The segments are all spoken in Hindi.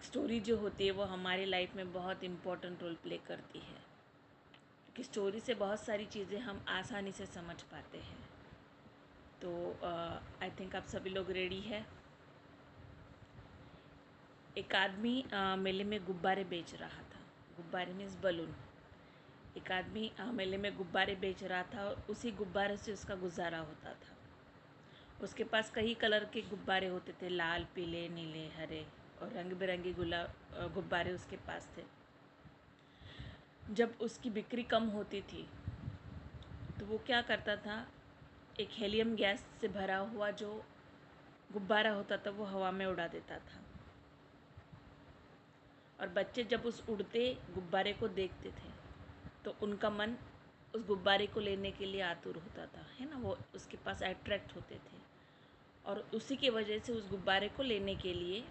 एक स्टोरी जो होती है वो हमारी लाइफ में बहुत इम्पोर्टेंट रोल प्ले करती है, क्योंकि स्टोरी से बहुत सारी चीज़ें हम आसानी से समझ पाते हैं। तो आई थिंक आप सभी लोग रेडी है। एक आदमी मेले में गुब्बारे बेच रहा था। गुब्बारे मीन्स बलून। एक आदमी मेले में गुब्बारे बेच रहा था और उसी गुब्बारे से उसका गुजारा होता था। उसके पास कई कलर के गुब्बारे होते थे, लाल, पीले, नीले, हरे और रंग बिरंगे गुब्बारे उसके पास थे। जब उसकी बिक्री कम होती थी तो वो क्या करता था, एक हेलियम गैस से भरा हुआ जो गुब्बारा होता था वो हवा में उड़ा देता था। और बच्चे जब उस उड़ते गुब्बारे को देखते थे तो उनका मन उस गुब्बारे को लेने के लिए आतुर होता था, है ना। वो उसके पास अट्रैक्ट होते थे और उसी की वजह से उस गुब्बारे को लेने के लिए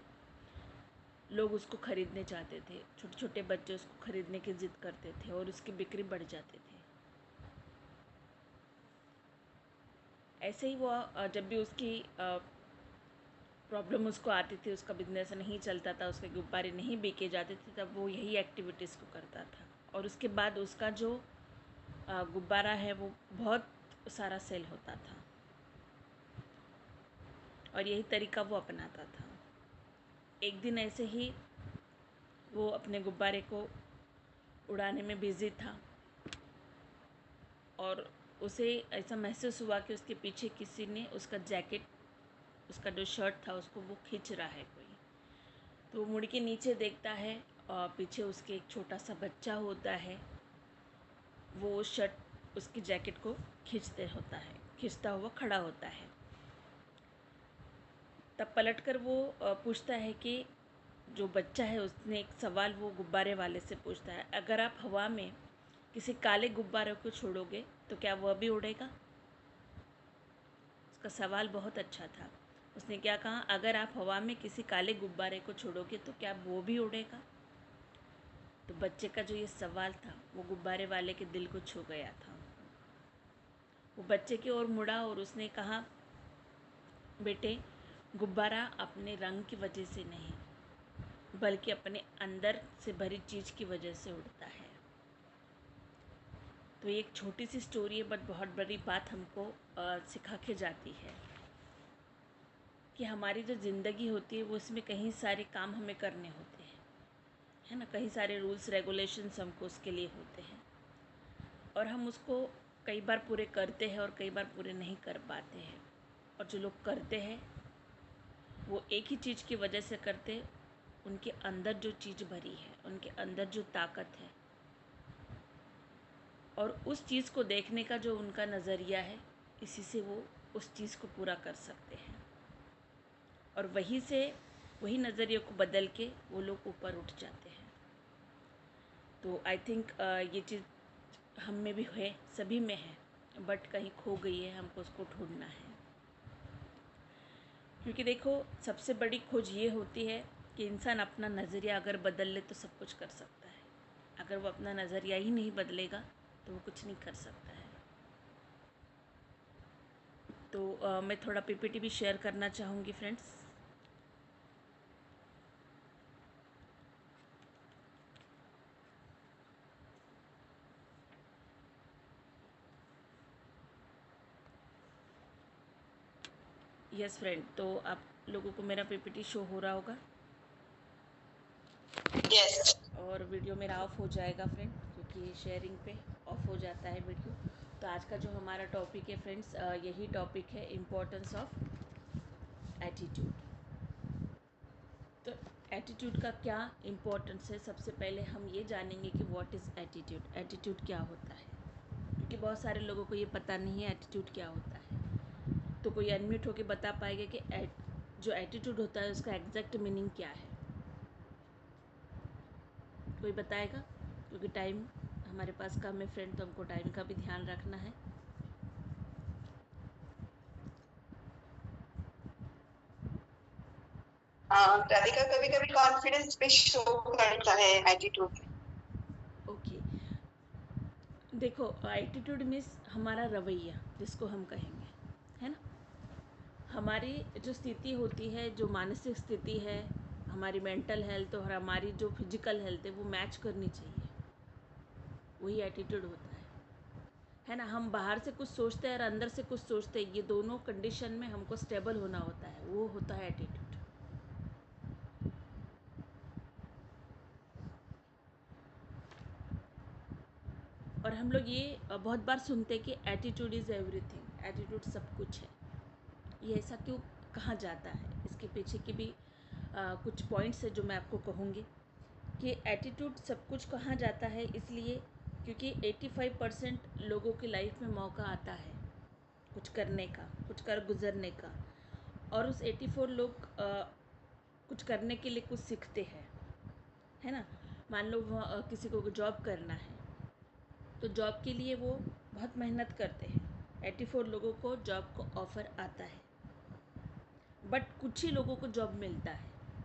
लोग उसको ख़रीदने चाहते थे। छोटे छोटे बच्चे उसको ख़रीदने की ज़िद करते थे और उसकी बिक्री बढ़ जाती थी। ऐसे ही वो जब भी उसकी प्रॉब्लम उसको आती थी, उसका बिजनेस नहीं चलता था, उसके गुब्बारे नहीं बिके जाते थे, तब वो यही एक्टिविटीज़ को करता था। और उसके बाद उसका जो गुब्बारा है वो बहुत सारा सेल होता था और यही तरीका वो अपनाता था। एक दिन ऐसे ही वो अपने गुब्बारे को उड़ाने में बिज़ी था और उसे ऐसा महसूस हुआ कि उसके पीछे किसी ने उसका जैकेट, उसका जो शर्ट था उसको वो खींच रहा है कोई। तो वो मुड़ के नीचे देखता है और पीछे उसके एक छोटा सा बच्चा होता है। वो शर्ट, उसकी जैकेट को खींचता हुआ खड़ा होता है। तब पलटकर वो पूछता है कि जो बच्चा है उसने एक सवाल वो गुब्बारे वाले से पूछता है, अगर आप हवा में किसी काले गुब्बारे को छोड़ोगे तो क्या वह भी उड़ेगा? उसका सवाल बहुत अच्छा था। उसने क्या कहा, अगर आप हवा में किसी काले गुब्बारे को छोड़ोगे तो क्या वो भी उड़ेगा? तो बच्चे का जो ये सवाल था वो गुब्बारे वाले के दिल को छू गया था। वो बच्चे की ओर मुड़ा और उसने कहा, बेटे, गुब्बारा अपने रंग की वजह से नहीं बल्कि अपने अंदर से भरी चीज़ की वजह से उड़ता है। तो ये एक छोटी सी स्टोरी है बट बहुत बड़ी बात हमको सिखा के जाती है कि हमारी जो ज़िंदगी होती है वो उसमें कई सारे काम हमें करने होते हैं, है ना। कई सारे रूल्स रेगुलेशंस हमको उसके लिए होते हैं और हम उसको कई बार पूरे करते हैं और कई बार पूरे नहीं कर पाते हैं। और जो लोग करते हैं वो एक ही चीज़ की वजह से करते, उनके अंदर जो चीज़ भरी है, उनके अंदर जो ताकत है और उस चीज़ को देखने का जो उनका नज़रिया है, इसी से वो उस चीज़ को पूरा कर सकते हैं। और वही नज़रिए को बदल के वो लोग ऊपर उठ जाते हैं। तो आई थिंक ये चीज़ हम में भी है, सभी में है, बट कहीं खो गई है, हमको उसको ढूंढना है। क्योंकि देखो, सबसे बड़ी खोज ये होती है कि इंसान अपना नज़रिया अगर बदल ले तो सब कुछ कर सकता है। अगर वो अपना नज़रिया ही नहीं बदलेगा तो वो कुछ नहीं कर सकता है। तो मैं थोड़ा पीपीटी भी शेयर करना चाहूँगी फ्रेंड्स। यस फ्रेंड, तो आप लोगों को मेरा पीपीटी शो हो रहा होगा? यस। और वीडियो मेरा ऑफ हो जाएगा फ्रेंड, क्योंकि शेयरिंग पे ऑफ हो जाता है वीडियो। तो आज का जो हमारा टॉपिक है फ्रेंड्स, यही टॉपिक है, इम्पोर्टेंस ऑफ एटीट्यूड। तो एटीट्यूड का क्या इम्पोर्टेंस है, सबसे पहले हम ये जानेंगे कि व्हाट इज़ एटीट्यूड। एटीट्यूड क्या होता है, क्योंकि बहुत सारे लोगों को ये पता नहीं है एटीट्यूड क्या होता है। तो कोई अनम्यूट होकर बता पाएगा कि जो एटीट्यूड होता है उसका एग्जैक्ट मीनिंग क्या है? कोई बताएगा? क्योंकि टाइम हमारे पास कम है फ्रेंड, तो हमको टाइम का भी ध्यान रखना है। राधिका, कभी कभी कॉन्फिडेंस पे शो करता है एटीट्यूड। ओके, देखो, एटीट्यूड मीन्स हमारा रवैया, जिसको हम कहेंगे, है ना। हमारी जो स्थिति होती है, जो मानसिक स्थिति है, हमारी मेंटल हेल्थ और हमारी जो फिजिकल हेल्थ है वो मैच करनी चाहिए, वही एटीट्यूड होता है ना। हम बाहर से कुछ सोचते हैं और अंदर से कुछ सोचते हैं, ये दोनों कंडीशन में हमको स्टेबल होना होता है, वो होता है एटीट्यूड। और हम लोग ये बहुत बार सुनते हैं कि एटीट्यूड इज़ एवरीथिंग, एटीट्यूड सब कुछ है। ये ऐसा क्यों कहा जाता है, इसके पीछे की भी कुछ पॉइंट्स है जो मैं आपको कहूँगी कि एटीट्यूड सब कुछ कहा जाता है इसलिए क्योंकि 85% लोगों की लाइफ में मौका आता है कुछ करने का, कुछ कर गुजरने का, और उस 84 लोग कुछ करने के लिए कुछ सीखते हैं, है ना। मान लो किसी को जॉब करना है तो जॉब के लिए वो बहुत मेहनत करते हैं, 84 लोगों को जॉब को ऑफ़र आता है, बट कुछ ही लोगों को जॉब मिलता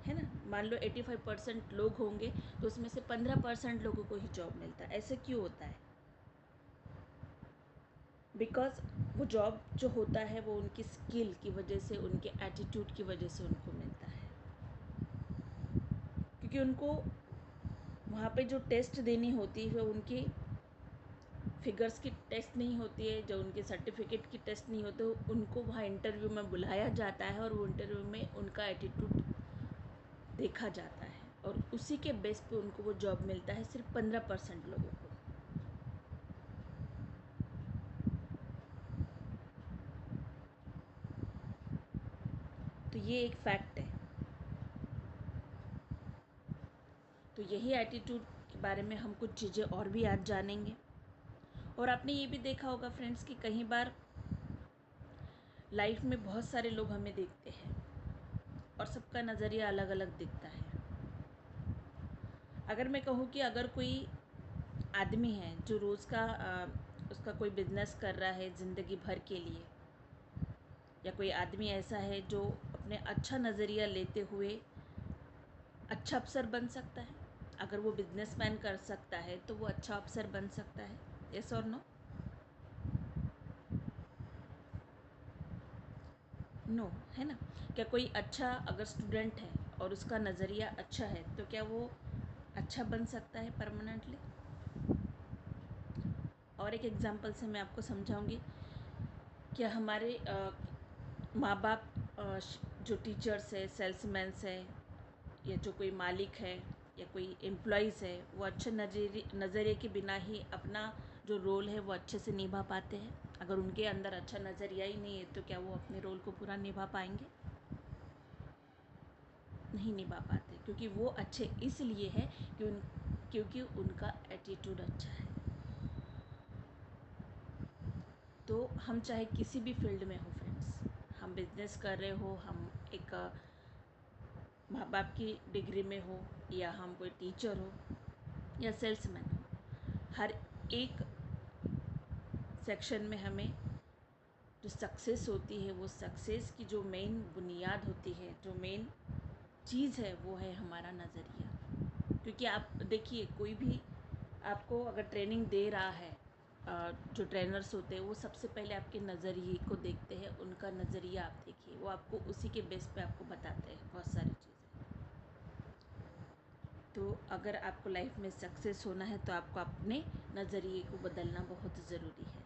है ना। मान लो 85% लोग होंगे तो उसमें से 15% लोगों को ही जॉब मिलता है। ऐसे क्यों होता है? बिकॉज वो जॉब जो होता है वो उनकी स्किल की वजह से, उनके एटीट्यूड की वजह से उनको मिलता है, क्योंकि उनको वहाँ पे जो टेस्ट देनी होती है उनकी फिगर्स की टेस्ट नहीं होती है, जो उनके सर्टिफिकेट की टेस्ट नहीं होती, उनको वहाँ इंटरव्यू में बुलाया जाता है और वो इंटरव्यू में उनका एटीट्यूड देखा जाता है और उसी के बेस पे उनको वो जॉब मिलता है, सिर्फ 15% लोगों को। तो ये एक फैक्ट है। तो यही एटीट्यूड के बारे में हम कुछ चीज़ें और भी आज जानेंगे। और आपने ये भी देखा होगा फ्रेंड्स कि कई बार लाइफ में बहुत सारे लोग हमें देखते हैं और सबका नज़रिया अलग अलग दिखता है। अगर मैं कहूँ कि अगर कोई आदमी है जो रोज़ का उसका कोई बिजनेस कर रहा है ज़िंदगी भर के लिए, या कोई आदमी ऐसा है जो अपने अच्छा नज़रिया लेते हुए अच्छा अफसर बन सकता है, अगर वो बिजनेसमैन कर सकता है तो वो अच्छा अफसर बन सकता है, यस और नो? नो, है ना। क्या कोई अच्छा अगर स्टूडेंट है और उसका नज़रिया अच्छा है तो क्या वो अच्छा बन सकता है परमानेंटली? और एक एग्जांपल से मैं आपको समझाऊंगी। क्या हमारे माँ बाप जो टीचर्स है, सेल्समैन्स है, या जो कोई मालिक है या कोई एम्प्लॉइज़ है, वो अच्छे नज़रिए के बिना ही अपना जो रोल है वो अच्छे से निभा पाते हैं? अगर उनके अंदर अच्छा नज़रिया ही नहीं है तो क्या वो अपने रोल को पूरा निभा पाएंगे? नहीं निभा पाते, क्योंकि वो अच्छे इसलिए है क्योंकि उनका एटीट्यूड अच्छा है। तो हम चाहे किसी भी फील्ड में हो फ्रेंड्स, हम बिजनेस कर रहे हो, हम एक माँ बाप की डिग्री में हो, या हम कोई टीचर हो या सेल्समैन हो, हर एक सेक्शन में हमें जो सक्सेस होती है, वो सक्सेस की जो मेन बुनियाद होती है, जो मेन चीज़ है, वो है हमारा नज़रिया। क्योंकि आप देखिए, कोई भी आपको अगर ट्रेनिंग दे रहा है, जो ट्रेनर्स होते हैं वो सबसे पहले आपके नज़रिए को देखते हैं, उनका नज़रिया आप देखिए, वो आपको उसी के बेस पे आपको बताते हैं बहुत सारी चीज़ें। तो अगर आपको लाइफ में सक्सेस होना है तो आपको अपने नज़रिए को बदलना बहुत ज़रूरी है।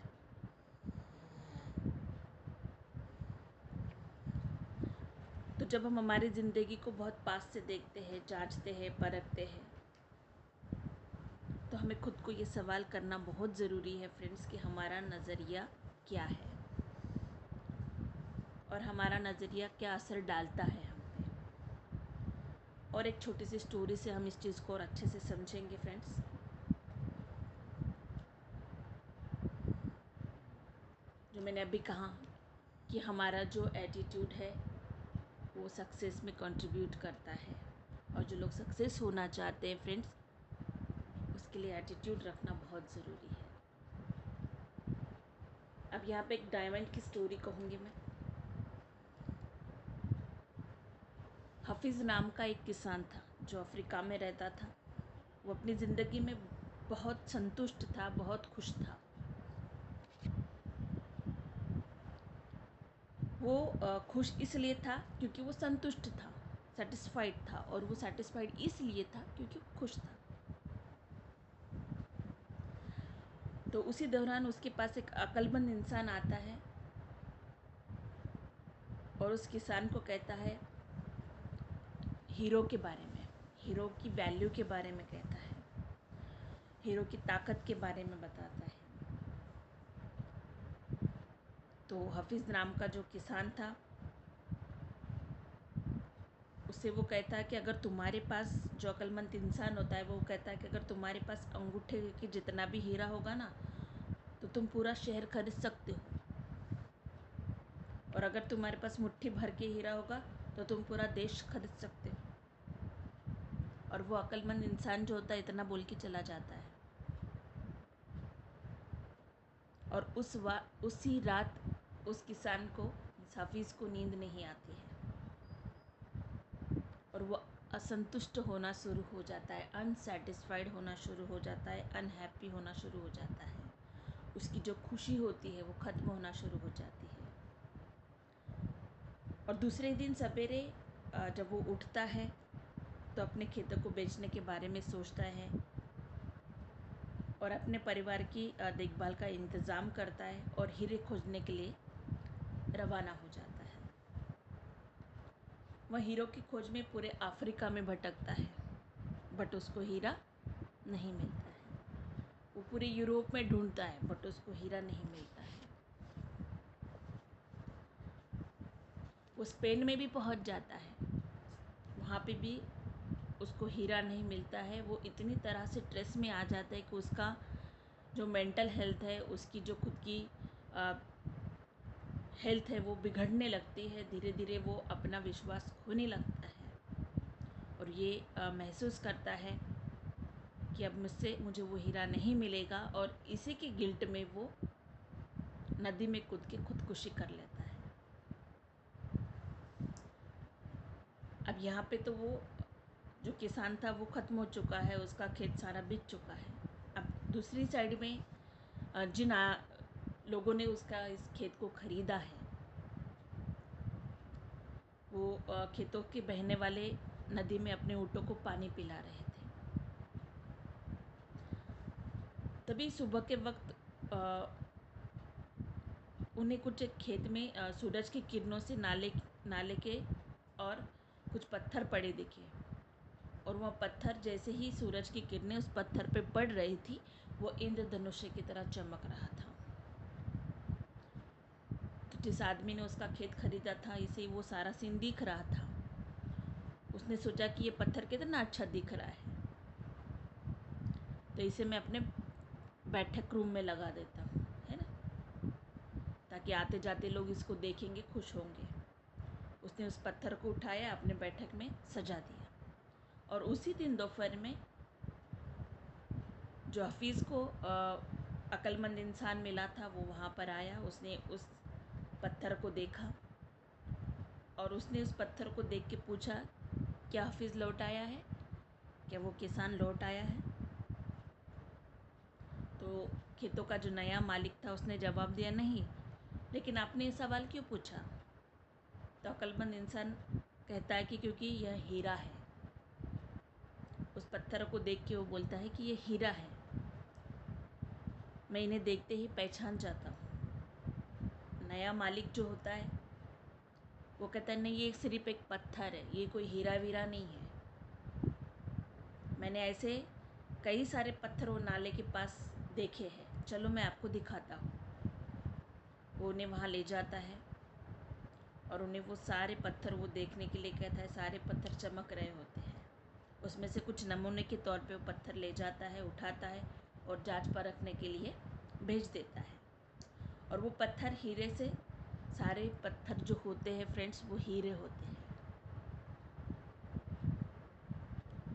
तो जब हम हमारी ज़िंदगी को बहुत पास से देखते हैं, जांचते हैं, परखते हैं, तो हमें खुद को ये सवाल करना बहुत ज़रूरी है फ्रेंड्स कि हमारा नज़रिया क्या है और हमारा नज़रिया क्या असर डालता है हम पे। और एक छोटी सी स्टोरी से हम इस चीज़ को और अच्छे से समझेंगे फ्रेंड्स। जो मैंने अभी कहा कि हमारा जो एटीट्यूड है वो सक्सेस में कंट्रीब्यूट करता है, और जो लोग सक्सेस होना चाहते हैं फ्रेंड्स, उसके लिए एटीट्यूड रखना बहुत ज़रूरी है। अब यहाँ पे एक डायमंड की स्टोरी कहूँगी मैं। हफीज़ नाम का एक किसान था जो अफ्रीका में रहता था। वो अपनी ज़िंदगी में बहुत संतुष्ट था, बहुत खुश था। वो खुश इसलिए था क्योंकि वो संतुष्ट था। सेटिस्फाइड था, और वो सेटिस्फाइड इसलिए था क्योंकि वो खुश था। तो उसी दौरान उसके पास एक अक्लमंद इंसान आता है और उस किसान को कहता है हीरो के बारे में, हीरो की वैल्यू के बारे में कहता है, हीरो की ताकत के बारे में बताता है। तो हफीज़ नाम का जो किसान था, उससे वो कहता है कि अगर तुम्हारे पास, जो अक्लमंद इंसान होता है वो कहता है कि अगर तुम्हारे पास अंगूठे के जितना भी हीरा होगा ना, तो तुम पूरा शहर खरीद सकते हो, और अगर तुम्हारे पास मुट्ठी भर के हीरा होगा तो तुम पूरा देश खरीद सकते हो। और वो अक्लमंद इंसान जो होता है इतना बोल के चला जाता है। और उसी रात उस किसान को, हफीज़ को नींद नहीं आती है, और वो असंतुष्ट होना शुरू हो जाता है, अनसेटिस्फाइड होना शुरू हो जाता है, अनहैप्पी होना शुरू हो जाता है। उसकी जो खुशी होती है वो ख़त्म होना शुरू हो जाती है। और दूसरे दिन सवेरे जब वो उठता है तो अपने खेतों को बेचने के बारे में सोचता है और अपने परिवार की देखभाल का इंतज़ाम करता है और हीरे खोजने के लिए रवाना हो जाता है। वह हीरो की खोज में पूरे अफ्रीका में भटकता है, बट उसको हीरा नहीं मिलता है। वो पूरे यूरोप में ढूंढता है, बट उसको हीरा नहीं मिलता है। वो स्पेन में भी पहुंच जाता है, वहाँ पे भी उसको हीरा नहीं मिलता है। वो इतनी तरह से स्ट्रेस में आ जाता है कि उसका जो मेंटल हेल्थ है, उसकी जो खुद की हेल्थ है वो बिगड़ने लगती है। धीरे धीरे वो अपना विश्वास खोने लगता है और ये महसूस करता है कि अब मुझे वो हीरा नहीं मिलेगा, और इसी के गिल्ट में वो नदी में कूद के खुदकुशी कर लेता है। अब यहाँ पे तो वो जो किसान था वो ख़त्म हो चुका है, उसका खेत सारा बिक चुका है। अब दूसरी साइड में जिन लोगों ने उसका इस खेत को ख़रीदा है, वो खेतों के बहने वाले नदी में अपने ऊँटों को पानी पिला रहे थे। तभी सुबह के वक्त उन्हें कुछ एक खेत में सूरज की किरणों से नाले के और कुछ पत्थर पड़े दिखे, और वह पत्थर जैसे ही सूरज की किरणें उस पत्थर पे पड़ रही थी, वो इंद्रधनुष्य की तरह चमक रहा था। तो जिस आदमी ने उसका खेत खरीदा था, इसे वो सारा सीन दिख रहा था। उसने सोचा कि ये पत्थर कितना अच्छा दिख रहा है, तो इसे मैं अपने बैठक रूम में लगा देता हूँ, है ना, ताकि आते जाते लोग इसको देखेंगे, खुश होंगे। उसने उस पत्थर को उठाया, अपने बैठक में सजा दिया। और उसी दिन दोपहर में जो हफीज़ को अक्लमंद इंसान मिला था वो वहाँ पर आया। उसने उस पत्थर को देखा और उसने उस पत्थर को देख के पूछा, क्या हफीज़ लौट आया है? क्या वो किसान लौट आया है? तो खेतों का जो नया मालिक था उसने जवाब दिया, नहीं। लेकिन आपने ये सवाल क्यों पूछा? तो अक्लमंद इंसान कहता है कि क्योंकि यह हीरा है। उस पत्थर को देख के वो बोलता है कि ये हीरा है, मैं इन्हें देखते ही पहचान जाता हूँ। नया मालिक जो होता है वो कहता है, नहीं, ये सिर्फ एक पत्थर है, ये कोई हीरा वीरा नहीं है। मैंने ऐसे कई सारे पत्थर वो नाले के पास देखे हैं, चलो मैं आपको दिखाता हूँ। वो उन्हें वहाँ ले जाता है और उन्हें वो सारे पत्थर वो देखने के लिए कहता है। सारे पत्थर चमक रहे होते हैं। उसमें से कुछ नमूने के तौर पे वो पत्थर ले जाता है, उठाता है और जांच परखने के लिए भेज देता है। और वो पत्थर हीरे से, सारे पत्थर जो होते हैं फ्रेंड्स, वो हीरे होते हैं।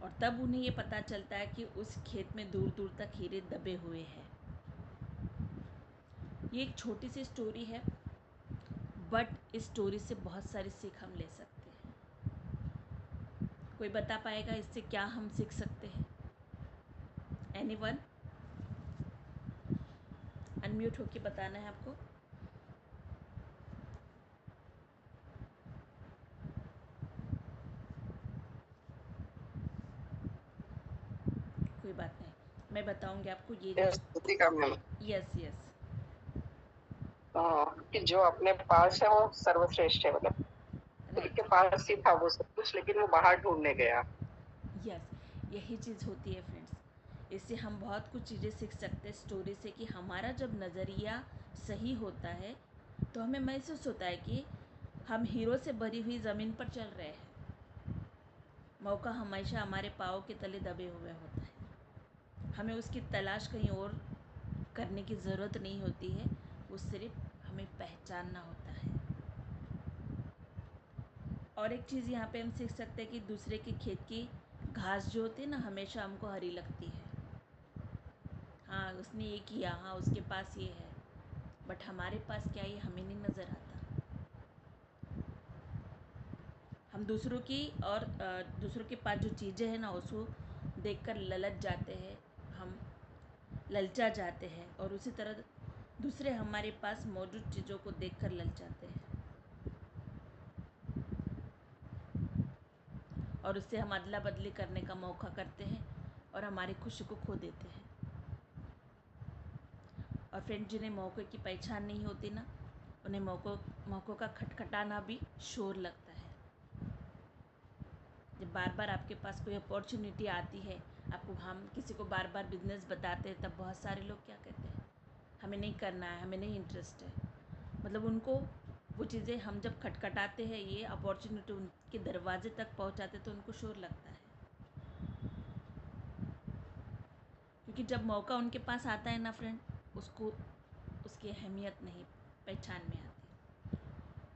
और तब उन्हें ये पता चलता है कि उस खेत में दूर दूर तक हीरे दबे हुए हैं। ये एक छोटी सी स्टोरी है, बट इस स्टोरी से बहुत सारी सीख हम ले सकते हैं। कोई बता पाएगा इससे क्या हम सीख सकते हैं? एनीवन? अनम्यूट होके बताना है आपको। कोई बात नहीं, मैं बताऊंगी आपको ये yes Kritika ma'am. Yes yes कि जो अपने पास है वो सर्वश्रेष्ठ है, मतलब खुद राइट के पास ही था वो सब कुछ, लेकिन वो बाहर ढूंढने गया। यस, यही चीज़ होती है फ्रेंड्स। इससे हम बहुत कुछ चीज़ें सीख सकते हैं स्टोरी से कि हमारा जब नज़रिया सही होता है तो हमें महसूस होता है कि हम हीरो से भरी हुई ज़मीन पर चल रहे हैं। मौका हमेशा हमारे पाँव के तले दबे हुए होता है, हमें उसकी तलाश कहीं और करने की ज़रूरत नहीं होती है, वो सिर्फ हमें पहचानना होता है। और एक चीज़ यहाँ पे हम सीख सकते हैं कि दूसरे के खेत की घास जो होती है ना हमेशा हमको हरी लगती है। हाँ उसने ये किया, हाँ उसके पास ये है, बट हमारे पास क्या ये हमें नहीं नज़र आता। हम दूसरों की और दूसरों के पास जो चीज़ें हैं ना उसको देखकर ललच जाते हैं, हम ललचा जाते हैं, और उसी तरह दूसरे हमारे पास मौजूद चीज़ों को देखकर ललचाते हैं और उससे हम अदला बदली करने का मौका करते हैं और हमारी खुशी को खो देते हैं। और फ्रेंड जिन्हें मौके की पहचान नहीं होती ना, उन्हें मौक़ों का खटखटाना भी शोर लगता है। जब बार बार आपके पास कोई अपॉर्चुनिटी आती है, आपको हम किसी को बार बार बिजनेस बताते हैं, तब बहुत सारे लोग क्या कहते हैं, हमें नहीं करना है, हमें नहीं इंटरेस्ट है। मतलब उनको वो चीज़ें हम जब खटखटाते हैं, ये अपॉर्चुनिटी उनके दरवाजे तक पहुंचाते तो उनको शोर लगता है, क्योंकि जब मौका उनके पास आता है ना फ्रेंड, उसको उसकी अहमियत नहीं पहचान में आती,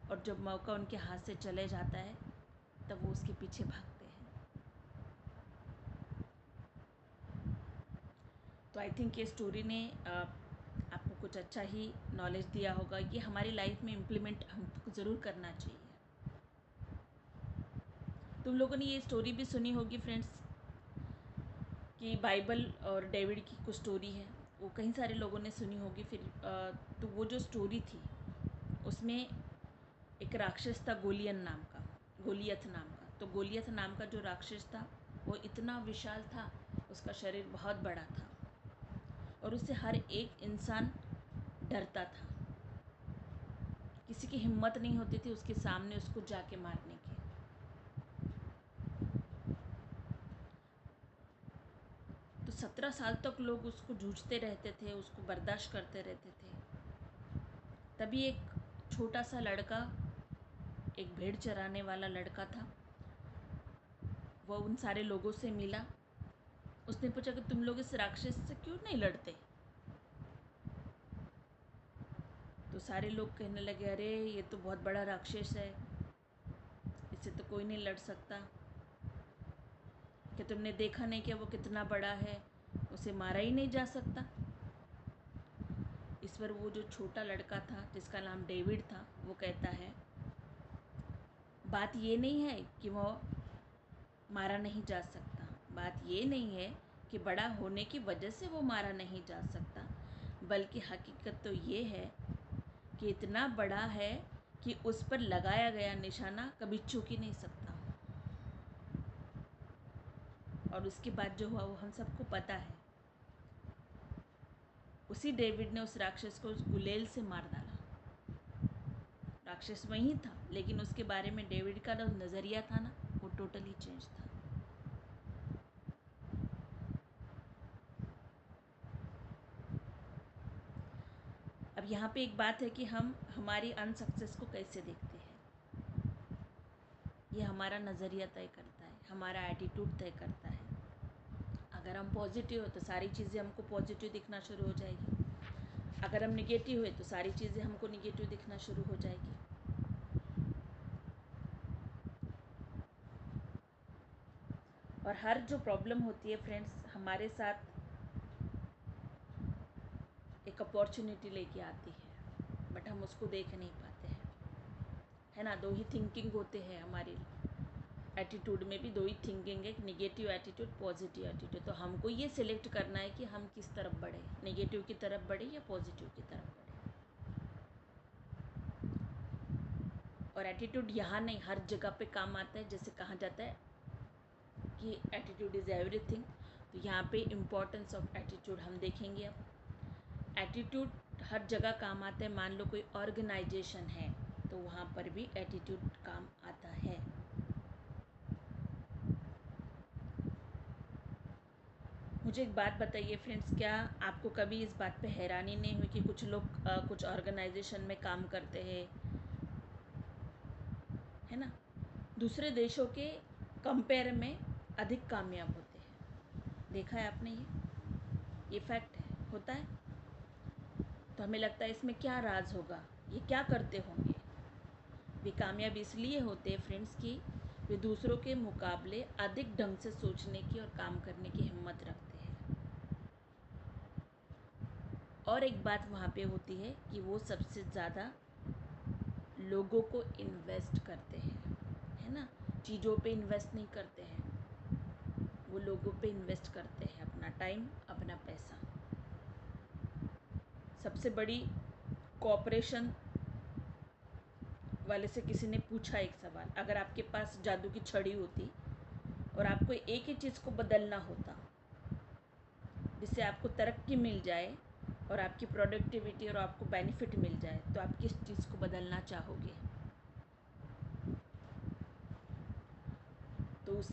और जब मौका उनके हाथ से चले जाता है तब वो उसके पीछे भागते हैं। तो आई थिंक ये स्टोरी ने आपको कुछ अच्छा ही नॉलेज दिया होगा कि हमारी लाइफ में इम्प्लीमेंट हमको ज़रूर करना चाहिए। तुम लोगों ने ये स्टोरी भी सुनी होगी फ्रेंड्स कि बाइबल और डेविड की कुछ स्टोरी है, वो कई सारे लोगों ने सुनी होगी। फिर तो वो जो स्टोरी थी उसमें एक राक्षस था गोलियत नाम का। तो गोलियत नाम का जो राक्षस था वो इतना विशाल था, उसका शरीर बहुत बड़ा था और उससे हर एक इंसान डरता था। किसी की हिम्मत नहीं होती थी उसके सामने उसको जाके मारने की। तो 17 साल तक लोग उसको जूझते रहते थे, उसको बर्दाश्त करते रहते थे। तभी एक छोटा सा लड़का, एक भेड़ चराने वाला लड़का था, वह उन सारे लोगों से मिला। उसने पूछा कि तुम लोग इस राक्षस से क्यों नहीं लड़ते? तो सारे लोग कहने लगे, अरे ये तो बहुत बड़ा राक्षस है, इससे तो कोई नहीं लड़ सकता। क्या तुमने देखा नहीं कि वो कितना बड़ा है, उसे मारा ही नहीं जा सकता? इस पर वो जो छोटा लड़का था जिसका नाम डेविड था, वो कहता है, बात ये नहीं है कि वो मारा नहीं जा सकता, बात ये नहीं है कि बड़ा होने की वजह से वो मारा नहीं जा सकता, बल्कि हकीकत तो ये है कि इतना बड़ा है कि उस पर लगाया गया निशाना कभी चूक ही नहीं सकता। और उसके बाद जो हुआ वो हम सबको पता है। उसी डेविड ने उस राक्षस को उस गुलेल से मार डाला। राक्षस वही था, लेकिन उसके बारे में डेविड का जो नज़रिया था ना, वो टोटली चेंज था। अब यहाँ पे एक बात है कि हम हमारी अनसक्सेस को कैसे देखते हैं, ये हमारा नज़रिया तय करता है, हमारा एटीट्यूड तय करता है। अगर हम पॉजिटिव हो तो सारी चीज़ें हमको पॉजिटिव दिखना शुरू हो जाएगी, अगर हम निगेटिव हुए तो सारी चीज़ें हमको निगेटिव दिखना शुरू हो जाएगी। और हर जो प्रॉब्लम होती है फ्रेंड्स, हमारे साथ एक अपॉर्चुनिटी लेके आती है, बट हम उसको देख नहीं पाते हैं, है ना। दो ही थिंकिंग होते हैं हमारे एटीट्यूड में भी, दो ही थिंकिंग है, निगेटिव एटीट्यूड, पॉजिटिव एटीट्यूड। तो हमको ये सिलेक्ट करना है कि हम किस तरफ बढ़े, निगेटिव की तरफ बढ़े या पॉजिटिव की तरफ बढ़े। और एटीट्यूड यहाँ नहीं, हर जगह पे काम आता है। जैसे कहा जाता है कि एटीट्यूड इज़ एवरीथिंग, तो तो यहाँ पे इम्पोर्टेंस ऑफ एटीट्यूड हम देखेंगे। अब एटीट्यूड हर जगह काम आता है। मान लो कोई ऑर्गेनाइजेशन है तो वहाँ पर भी एटीट्यूड काम आता है। मुझे एक बात बताइए फ्रेंड्स, क्या आपको कभी इस बात पे हैरानी नहीं हुई कि कुछ लोग कुछ ऑर्गेनाइजेशन में काम करते हैं, है ना, दूसरे देशों के कंपेयर में अधिक कामयाब होते हैं? देखा है आपने? ये फैक्ट है, होता है। तो हमें लगता है इसमें क्या राज होगा, ये क्या करते होंगे। वे कामयाब इसलिए होते हैं फ्रेंड्स कि वे दूसरों के मुकाबले अधिक ढंग से सोचने की और काम करने की हिम्मत रखते हैं। और एक बात वहाँ पे होती है कि वो सबसे ज़्यादा लोगों को इन्वेस्ट करते हैं, है ना, चीज़ों पे इन्वेस्ट नहीं करते हैं, वो लोगों पे इन्वेस्ट करते हैं, अपना टाइम, अपना पैसा। सबसे बड़ी कॉपरेशन वाले से किसी ने पूछा एक सवाल, अगर आपके पास जादू की छड़ी होती और आपको एक ही चीज़ को बदलना होता जिससे आपको तरक्की मिल जाए और आपकी प्रोडक्टिविटी और आपको बेनिफिट मिल जाए, तो आप किस चीज़ को बदलना चाहोगे? तो उस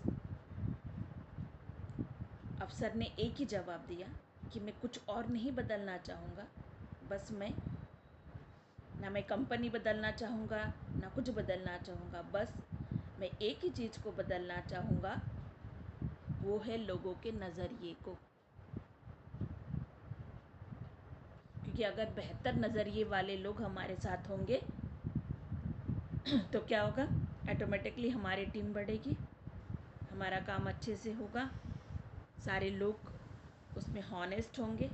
अफसर ने एक ही जवाब दिया कि मैं कुछ और नहीं बदलना चाहूँगा, बस मैं कंपनी बदलना चाहूँगा, ना कुछ बदलना चाहूँगा, बस मैं एक ही चीज़ को बदलना चाहूँगा, वो है लोगों के नज़रिए को। क्योंकि अगर बेहतर नज़रिए वाले लोग हमारे साथ होंगे तो क्या होगा, ऑटोमेटिकली हमारी टीम बढ़ेगी, हमारा काम अच्छे से होगा, सारे लोग उसमें हॉनेस्ट होंगे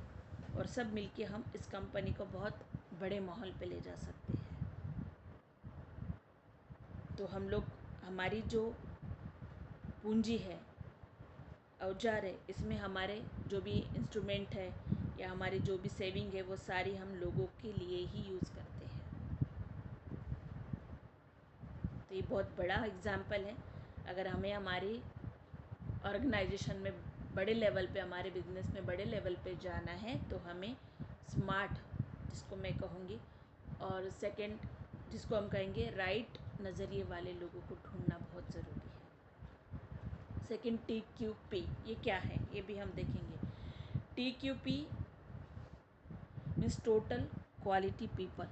और सब मिलके हम इस कंपनी को बहुत बड़े माहौल पे ले जा सकते हैं। तो हम लोग, हमारी जो पूंजी है, औजार है, इसमें हमारे जो भी इंस्ट्रूमेंट है या हमारी जो भी सेविंग है वो सारी हम लोगों के लिए ही यूज़ करते हैं। तो ये बहुत बड़ा एग्जाम्पल है। अगर हमें हमारी ऑर्गेनाइजेशन में बड़े लेवल पे, हमारे बिजनेस में बड़े लेवल पे जाना है तो हमें स्मार्ट, जिसको मैं कहूँगी, और सेकंड जिसको हम कहेंगे राइट नज़रिए वाले लोगों को ढूंढना बहुत ज़रूरी है। सेकंड TQP, ये क्या है ये भी हम देखेंगे। TQP means total quality people.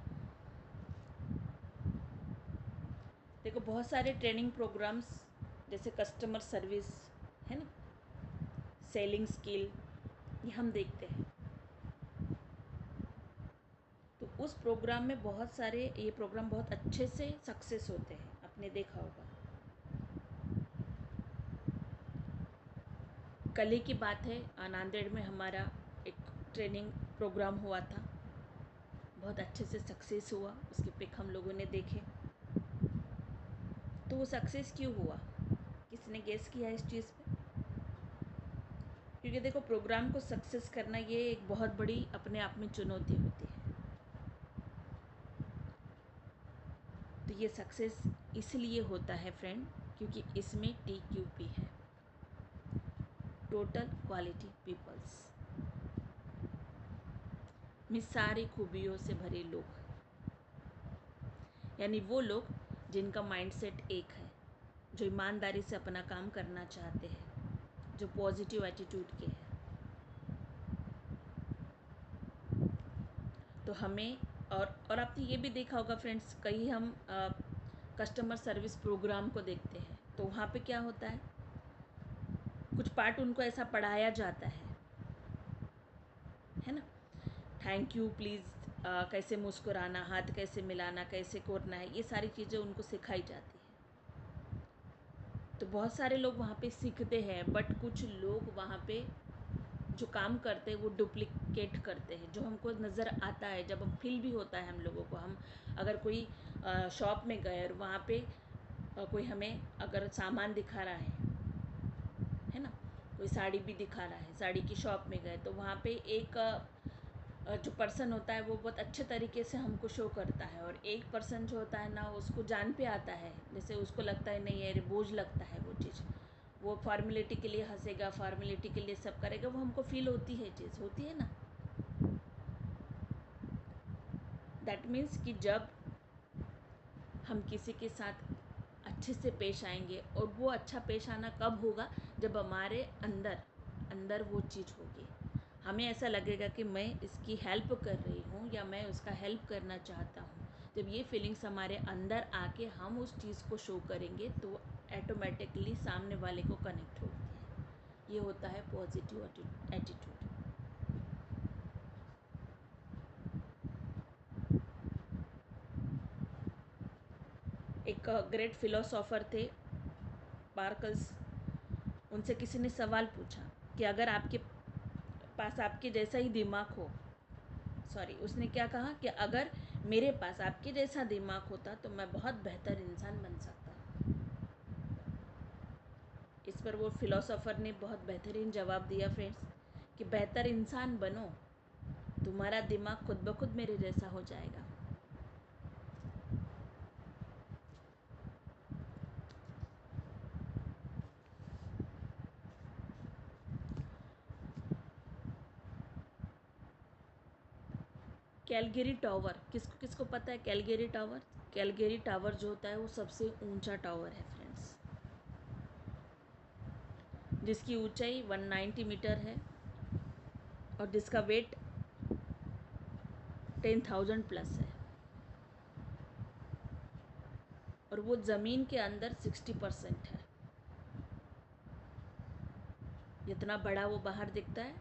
देखो बहुत सारे ट्रेनिंग प्रोग्राम्स जैसे कस्टमर सर्विस, है ना, सेलिंग स्किल, ये हम देखते हैं। तो उस प्रोग्राम में बहुत सारे, ये प्रोग्राम बहुत अच्छे से सक्सेस होते हैं, आपने देखा होगा। कल ही की बात है, नांदेड़ में हमारा एक ट्रेनिंग प्रोग्राम हुआ था, बहुत अच्छे से सक्सेस हुआ, उसके पिक हम लोगों ने देखे। तो वो सक्सेस क्यों हुआ, किसने गेस किया इस चीज़ पे? क्योंकि देखो प्रोग्राम को सक्सेस करना ये एक बहुत बड़ी अपने आप में चुनौती होती है। तो ये सक्सेस इसलिए होता है फ्रेंड क्योंकि इसमें TQP है, टोटल क्वालिटी पीपल्स, में सारी खूबियों से भरे लोग, यानी वो लोग जिनका माइंडसेट एक है, जो ईमानदारी से अपना काम करना चाहते हैं, जो पॉजिटिव एटीट्यूड के हैं। तो हमें और आपने ये भी देखा होगा फ्रेंड्स, कई हम कस्टमर सर्विस प्रोग्राम को देखते हैं तो वहाँ पे क्या होता है, कुछ पार्ट उनको ऐसा पढ़ाया जाता है ना, थैंक यू, प्लीज़, कैसे मुस्कुराना, हाथ कैसे मिलाना, कैसे करना है, ये सारी चीज़ें उनको सिखाई जाती है। तो बहुत सारे लोग वहाँ पे सीखते हैं, बट कुछ लोग वहाँ पे जो काम करते हैं वो डुप्लिकेट करते हैं, जो हमको नज़र आता है, जब हम फील भी होता है हम लोगों को। हम अगर कोई शॉप में गए और वहाँ पे कोई हमें अगर सामान दिखा रहा है ना, कोई साड़ी भी दिखा रहा है, साड़ी की शॉप में गए तो वहाँ पे एक जो पर्सन होता है वो बहुत अच्छे तरीके से हमको शो करता है, और एक पर्सन जो होता है ना, उसको जान पे आता है, जैसे उसको लगता है नहीं यार बोझ लगता है वो चीज़, वो फॉर्मेलिटी के लिए हंसेगा, फॉर्मेलिटी के लिए सब करेगा, वो हमको फील होती है, चीज़ होती है ना। दैट मीन्स कि जब हम किसी के साथ अच्छे से पेश आएंगे, और वो अच्छा पेश आना कब होगा, जब हमारे अंदर अंदर वो चीज़ होगी, हमें ऐसा लगेगा कि मैं इसकी हेल्प कर रही हूँ या मैं उसका हेल्प करना चाहता हूँ। जब ये फीलिंग्स हमारे अंदर आके हम उस चीज़ को शो करेंगे तो ऑटोमेटिकली सामने वाले को कनेक्ट होती है। ये होता है पॉजिटिव एटीट्यूड। एक ग्रेट फिलोसोफर थे पार्कल्स, उनसे किसी ने सवाल पूछा कि अगर आपके पास आपके जैसा ही दिमाग हो, सॉरी, उसने क्या कहा कि अगर मेरे पास आपके जैसा दिमाग होता तो मैं बहुत बेहतर इंसान बन सकता। इस पर वो फिलोसोफर ने बहुत बेहतरीन जवाब दिया फ्रेंड्स, कि बेहतर इंसान बनो, तुम्हारा दिमाग खुद ब खुद मेरे जैसा हो जाएगा। कैलगरी टावर, किसको किसको पता है कैलगरी टावर? कैलगरी टावर जो होता है वो सबसे ऊंचा टावर है फ्रेंड्स, जिसकी ऊंचाई 190 मीटर है और जिसका वेट 10,000 प्लस है, और वो ज़मीन के अंदर 60% है। जितना बड़ा वो बाहर दिखता है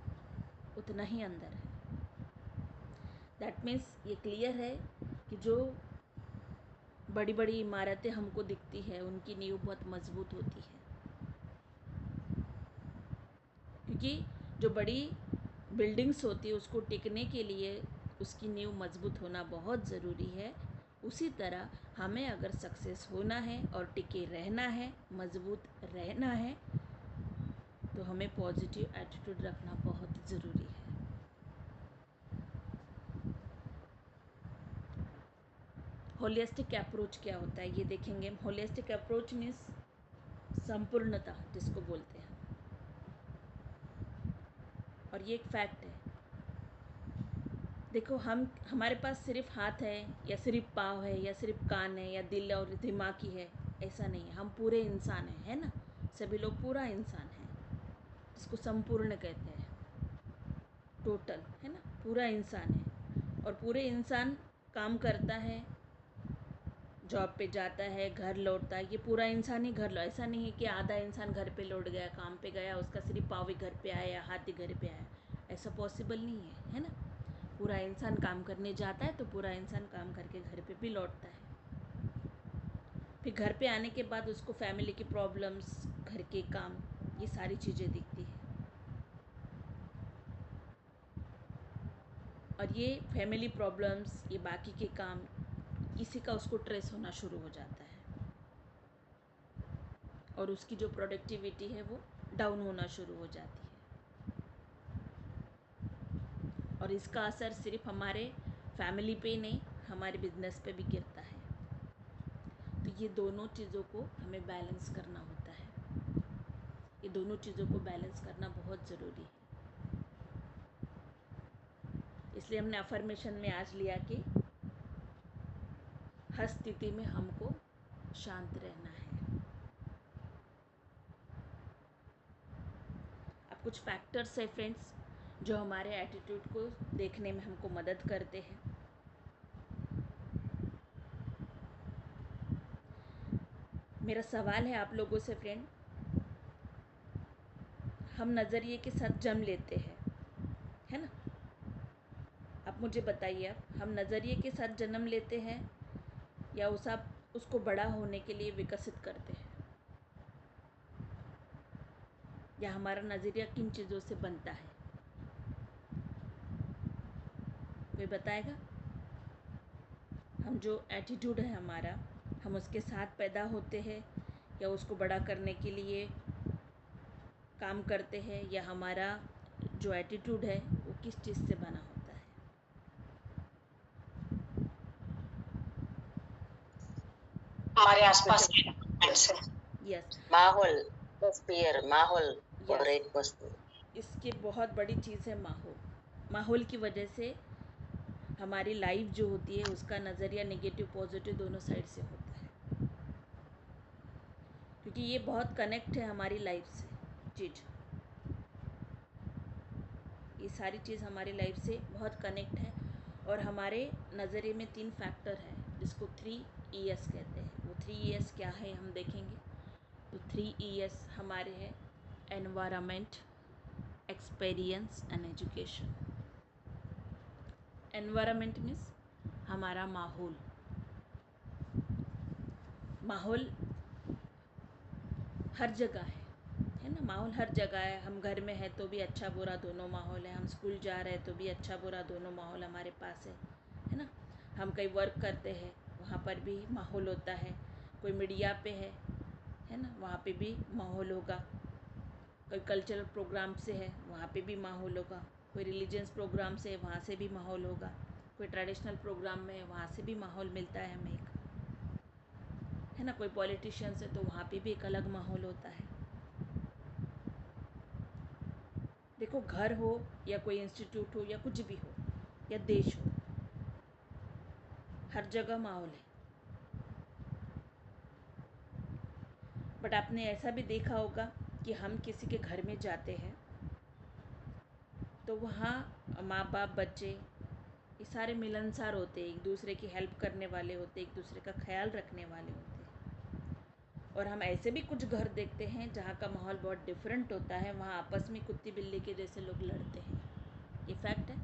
उतना ही अंदर है। दैट मीन्स ये क्लियर है कि जो बड़ी बड़ी इमारतें हमको दिखती है उनकी नींव बहुत मजबूत होती है, क्योंकि जो बड़ी बिल्डिंग्स होती है उसको टिकने के लिए उसकी नींव मजबूत होना बहुत ज़रूरी है। उसी तरह हमें अगर सक्सेस होना है और टिके रहना है, मजबूत रहना है, तो हमें पॉजिटिव एटीट्यूड रखना बहुत ज़रूरी है। होलिस्टिक अप्रोच क्या होता है ये देखेंगे। होलिस्टिक अप्रोच मीन्स संपूर्णता जिसको बोलते हैं, और ये एक फैक्ट है। देखो, हमारे पास सिर्फ हाथ है या सिर्फ पाँव है या सिर्फ कान है या दिल और दिमाग ही है, ऐसा नहीं है। हम पूरे इंसान हैं, है ना? सभी लोग पूरा इंसान हैं, जिसको संपूर्ण कहते हैं, टोटल, है ना? पूरा इंसान है, और पूरे इंसान काम करता है, जॉब पे जाता है, घर लौटता है, ये पूरा इंसान ही घर ऐसा नहीं है कि आधा इंसान घर पे लौट गया, काम पे गया, उसका सिर्फ पाँव ही घर पे आया, हाथ ही घर पे आया, ऐसा पॉसिबल नहीं है ना? पूरा इंसान काम करने जाता है तो पूरा इंसान काम करके घर पे भी लौटता है। फिर घर पे आने के बाद उसको फैमिली की प्रॉब्लम्स, घर के काम, ये सारी चीज़ें दिखती है, और ये फैमिली प्रॉब्लम्स, ये बाकी के काम, इसी का उसको स्ट्रेस होना शुरू हो जाता है, और उसकी जो प्रोडक्टिविटी है वो डाउन होना शुरू हो जाती है, और इसका असर सिर्फ हमारे फैमिली पे नहीं, हमारे बिजनेस पे भी गिरता है। तो ये दोनों चीज़ों को हमें बैलेंस करना होता है, ये दोनों चीज़ों को बैलेंस करना बहुत ज़रूरी है। इसलिए हमने अफर्मेशन में आज लिया कि हर स्थिति में हमको शांत रहना है। अब कुछ फैक्टर्स है फ्रेंड्स जो हमारे एटीट्यूड को देखने में हमको मदद करते हैं। मेरा सवाल है आप लोगों से फ्रेंड, हम नज़रिए के साथ जन्म लेते हैं, है ना? आप मुझे बताइए, आप हम नज़रिए के साथ जन्म लेते हैं या उसको बड़ा होने के लिए विकसित करते हैं, या हमारा नज़रिया किन चीज़ों से बनता है? कोई बताएगा? हम जो एटीट्यूड है हमारा, हम उसके साथ पैदा होते हैं या उसको बड़ा करने के लिए काम करते हैं, या हमारा जो एटीट्यूड है वो किस चीज़ से बना होता है? हमारे आप आसपास जब से, यस, माहौल, एटमॉस्फेयर, माहौल और यस, एक वस्तु। इसकी बहुत बड़ी चीज़ है माहौल। माहौल की वजह से हमारी लाइफ जो होती है उसका नज़रिया नेगेटिव पॉजिटिव दोनों साइड से होता है, क्योंकि ये बहुत कनेक्ट है हमारी लाइफ से चीज़। ये सारी चीज़ हमारी लाइफ से बहुत कनेक्ट है। और हमारे नज़रिए में 3 फैक्टर है जिसको 3 ES कहते हैं। वो 3 ES क्या है हम देखेंगे। तो 3 ES हमारे हैं environment, experience and education. Environment means हमारा माहौल। माहौल हर जगह है ना। माहौल हर जगह है। हम घर में है तो भी अच्छा बुरा दोनों माहौल है। हम स्कूल जा रहे हैं तो भी अच्छा बुरा दोनों माहौल हमारे पास है ना। हम कहीं वर्क करते हैं वहाँ पर भी माहौल होता है। कोई मीडिया पे है ना, वहाँ पे भी माहौल होगा। कोई कल्चरल प्रोग्राम से है वहाँ पे भी माहौल होगा। कोई रिलीजियस प्रोग्राम से है वहाँ से भी माहौल होगा। कोई ट्रेडिशनल प्रोग्राम में है वहाँ से भी माहौल मिलता है हमें एक, है ना। कोई पॉलिटिशियंस है तो वहाँ पे भी एक अलग माहौल होता है। देखो, घर हो या कोई इंस्टीट्यूट हो या कुछ भी हो या देश हो, हर जगह माहौल है। बट आपने ऐसा भी देखा होगा कि हम किसी के घर में जाते हैं तो वहाँ माँ बाप बच्चे ये सारे मिलनसार होते हैं, एक दूसरे की हेल्प करने वाले होते हैं, एक दूसरे का ख्याल रखने वाले होते हैं। और हम ऐसे भी कुछ घर देखते हैं जहाँ का माहौल बहुत डिफरेंट होता है। वहाँ आपस में कुत्ती बिल्ली के जैसे लोग लड़ते हैं। ये फैक्ट है,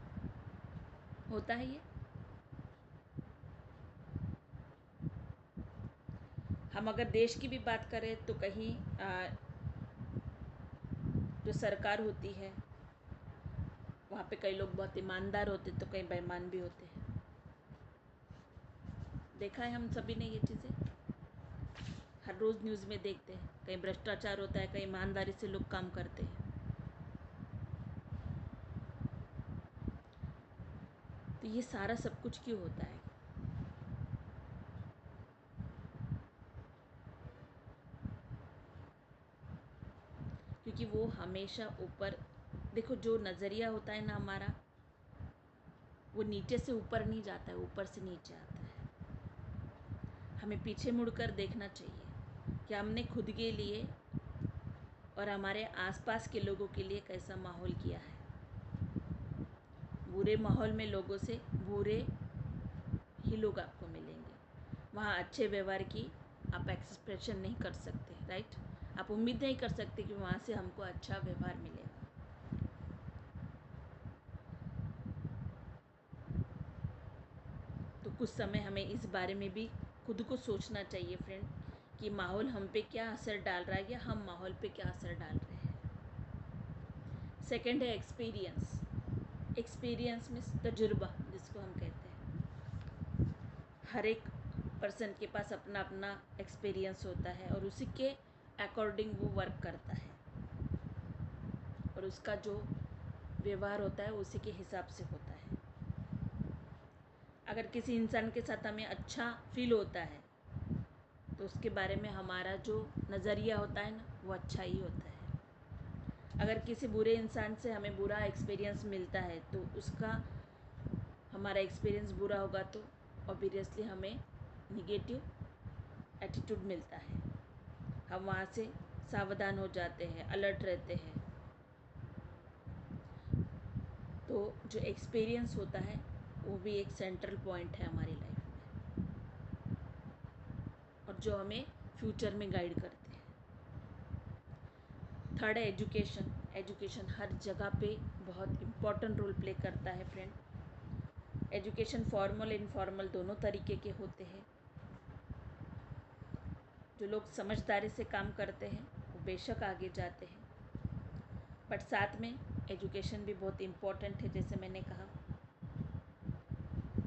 होता है ये। हम अगर देश की भी बात करें तो कहीं जो सरकार होती है वहाँ पे कई लोग बहुत ईमानदार होते तो कई बेईमान भी होते हैं। देखा है हम सभी ने ये चीज़ें, हर रोज़ न्यूज़ में देखते हैं। कहीं भ्रष्टाचार होता है, कहीं ईमानदारी से लोग काम करते हैं। तो ये सारा सब कुछ क्यों होता है? क्योंकि वो हमेशा ऊपर, देखो जो नज़रिया होता है ना हमारा, वो नीचे से ऊपर नहीं जाता है, ऊपर से नीचे आता है। हमें पीछे मुड़कर देखना चाहिए कि हमने खुद के लिए और हमारे आसपास के लोगों के लिए कैसा माहौल किया है। बुरे माहौल में लोगों से बुरे ही लोग आपको मिलेंगे। वहाँ अच्छे व्यवहार की आप एक्सप्रेशन नहीं कर सकते, राइट। आप उम्मीद नहीं कर सकते कि वहाँ से हमको अच्छा व्यवहार मिलेगा। तो कुछ समय हमें इस बारे में भी खुद को सोचना चाहिए फ्रेंड, कि माहौल हम पे क्या असर डाल रहा है या हम माहौल पे क्या असर डाल रहे हैं। सेकंड है एक्सपीरियंस। एक्सपीरियंस मीन्स तजुर्बा जिसको हम कहते हैं। हर एक पर्सन के पास अपना अपना एक्सपीरियंस होता है और उसी के अकॉर्डिंग वो वर्क करता है और उसका जो व्यवहार होता है उसी के हिसाब से होता है। अगर किसी इंसान के साथ हमें अच्छा फील होता है तो उसके बारे में हमारा जो नज़रिया होता है ना वो अच्छा ही होता है। अगर किसी बुरे इंसान से हमें बुरा एक्सपीरियंस मिलता है तो उसका हमारा एक्सपीरियंस बुरा होगा तो ऑब्वियसली हमें निगेटिव एटीट्यूड मिलता है। हम वहाँ से सावधान हो जाते हैं, अलर्ट रहते हैं। तो जो एक्सपीरियंस होता है वो भी एक सेंट्रल पॉइंट है हमारी लाइफ में और जो हमें फ्यूचर में गाइड करते हैं। थर्ड है एजुकेशन। एजुकेशन हर जगह पे बहुत इम्पॉर्टेंट रोल प्ले करता है फ्रेंड। एजुकेशन फॉर्मल इनफॉर्मल दोनों तरीके के होते हैं। जो लोग समझदारी से काम करते हैं वो बेशक आगे जाते हैं, बट साथ में एजुकेशन भी बहुत इम्पॉर्टेंट है जैसे मैंने कहा,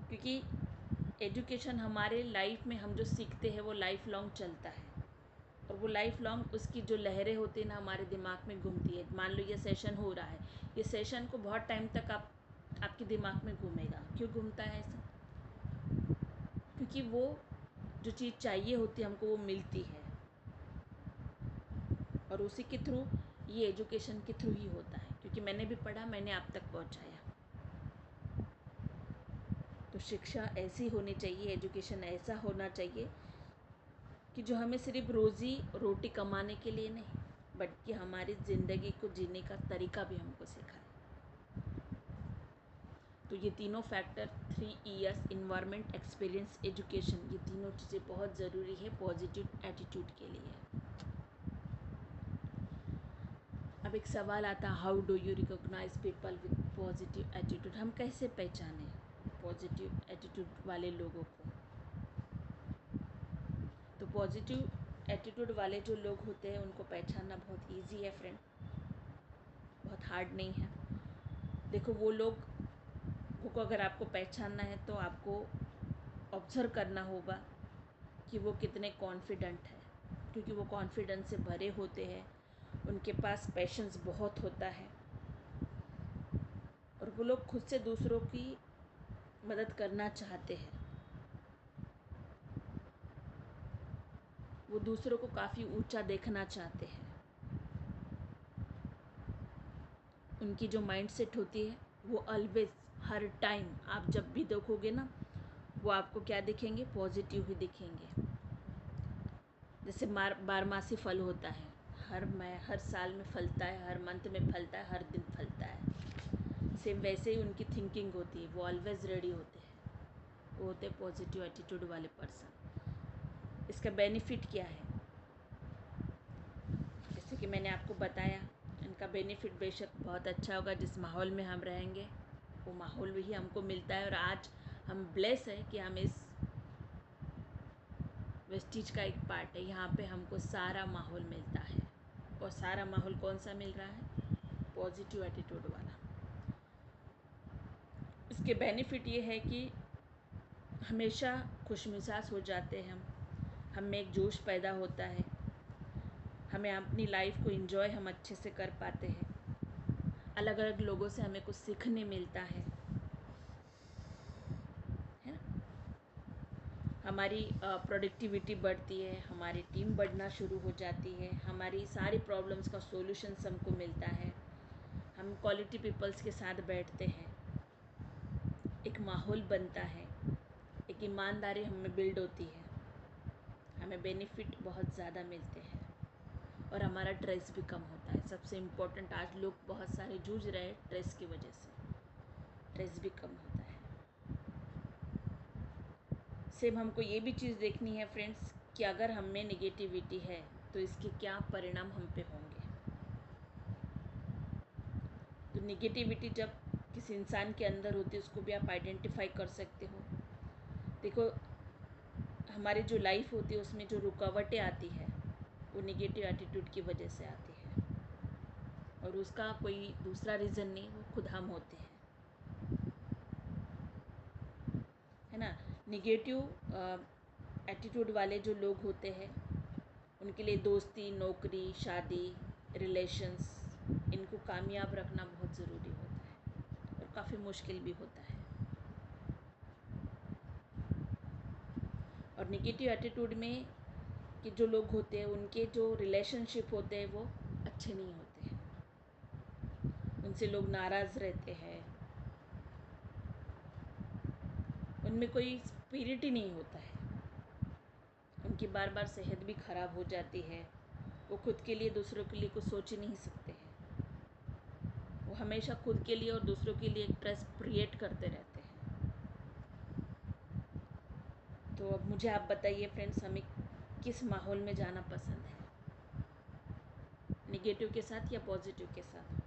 क्योंकि एजुकेशन हमारे लाइफ में हम जो सीखते हैं वो लाइफ लॉन्ग चलता है और वो लाइफ लॉन्ग उसकी जो लहरें होती हैं ना हमारे दिमाग में घूमती है। मान लो ये सेशन हो रहा है, ये सेशन को बहुत टाइम तक आपके दिमाग में घूमेगा। क्यों घूमता है ऐसा? क्योंकि वो जो चीज़ चाहिए होती है हमको वो मिलती है। और उसी के थ्रू, ये एजुकेशन के थ्रू ही होता है, क्योंकि मैंने भी पढ़ा, मैंने आप तक पहुंचाया। तो शिक्षा ऐसी होनी चाहिए, एजुकेशन ऐसा होना चाहिए कि जो हमें सिर्फ रोज़ी रोटी कमाने के लिए नहीं, बल्कि हमारी ज़िंदगी को जीने का तरीका भी हमको सिखाए। तो ये तीनों factor, 3 E's, environment, experience, education, ये तीनों चीज़ें बहुत ज़रूरी है पॉजिटिव एटीट्यूड के लिए। अब एक सवाल आता है, how do you recognise people with positive attitude? हम कैसे पहचानें पॉजिटिव एटीट्यूड वाले लोगों को? तो पॉजिटिव एटीट्यूड वाले जो लोग होते हैं उनको पहचानना बहुत इजी है फ्रेंड, बहुत हार्ड नहीं है। देखो, वो लोग को अगर आपको पहचानना है तो आपको ऑब्ज़र्व करना होगा कि वो कितने कॉन्फिडेंट है, क्योंकि वो कॉन्फिडेंस से भरे होते हैं, उनके पास पैशंस बहुत होता है, और वो लोग खुद से दूसरों की मदद करना चाहते हैं। वो दूसरों को काफ़ी ऊंचा देखना चाहते हैं। उनकी जो माइंडसेट होती है वो ऑलवेज, हर टाइम, आप जब भी देखोगे ना, वो आपको क्या दिखेंगे? पॉजिटिव ही दिखेंगे। जैसे बारमासी फल होता है, हर साल में फलता है, हर मंथ में फलता है, हर दिन फलता है। सेम वैसे ही उनकी थिंकिंग होती है, वो ऑलवेज रेडी होते हैं, वो होते हैं पॉजिटिव एटीट्यूड वाले पर्सन। इसका बेनिफिट क्या है? जैसे कि मैंने आपको बताया, इनका बेनिफिट बेशक बहुत अच्छा होगा। जिस माहौल में हम रहेंगे वो माहौल भी हमको मिलता है, और आज हम ब्लेस है कि हम इस वेस्टीज का एक पार्ट है। यहाँ पे हमको सारा माहौल मिलता है, और सारा माहौल कौन सा मिल रहा है? पॉजिटिव एटीट्यूड वाला। इसके बेनिफिट ये है कि हमेशा खुशमिजाज हो जाते हैं हम में एक जोश पैदा होता है, हमें अपनी लाइफ को एंजॉय हम अच्छे से कर पाते हैं, अलग अलग लोगों से हमें कुछ सीखने मिलता है ना? हमारी प्रोडक्टिविटी बढ़ती है, हमारी टीम बढ़ना शुरू हो जाती है, हमारी सारी प्रॉब्लम्स का सॉल्यूशंस हमको मिलता है, हम क्वालिटी पीपल्स के साथ बैठते हैं, एक माहौल बनता है, एक ईमानदारी हमें बिल्ड होती है, हमें बेनिफिट बहुत ज़्यादा मिलते हैं, और हमारा स्ट्रेस भी कम होता है। सबसे इम्पोर्टेंट, आज लोग बहुत सारे जूझ रहे हैं स्ट्रेस की वजह से, स्ट्रेस भी कम होता है। सेम हमको ये भी चीज़ देखनी है फ्रेंड्स कि अगर हम में निगेटिविटी है तो इसके क्या परिणाम हम पे होंगे। तो निगेटिविटी जब किसी इंसान के अंदर होती है, उसको भी आप आइडेंटिफाई कर सकते हो। देखो, हमारी जो लाइफ होती है उसमें जो रुकावटें आती है वो निगेटिव एटीट्यूड की वजह से आती है, और उसका कोई दूसरा रीज़न नहीं, वो खुद हम होते हैं, है ना? निगेटिव एटीट्यूड वाले जो लोग होते हैं उनके लिए दोस्ती, नौकरी, शादी, रिलेशंस, इनको कामयाब रखना बहुत ज़रूरी होता है, और काफ़ी मुश्किल भी होता है। और निगेटिव एटीट्यूड में कि जो लोग होते हैं उनके जो रिलेशनशिप होते हैं वो अच्छे नहीं होते हैं, उनसे लोग नाराज़ रहते हैं, उनमें कोई स्पिरिट ही नहीं होता है, उनकी बार बार सेहत भी ख़राब हो जाती है, वो खुद के लिए, दूसरों के लिए कुछ सोच ही नहीं सकते हैं, वो हमेशा खुद के लिए और दूसरों के लिए एक स्ट्रेस क्रिएट करते रहते हैं। तो अब मुझे आप बताइए फ्रेंड्स, हमें किस माहौल में जाना पसंद है, निगेटिव के साथ या पॉजिटिव के साथ?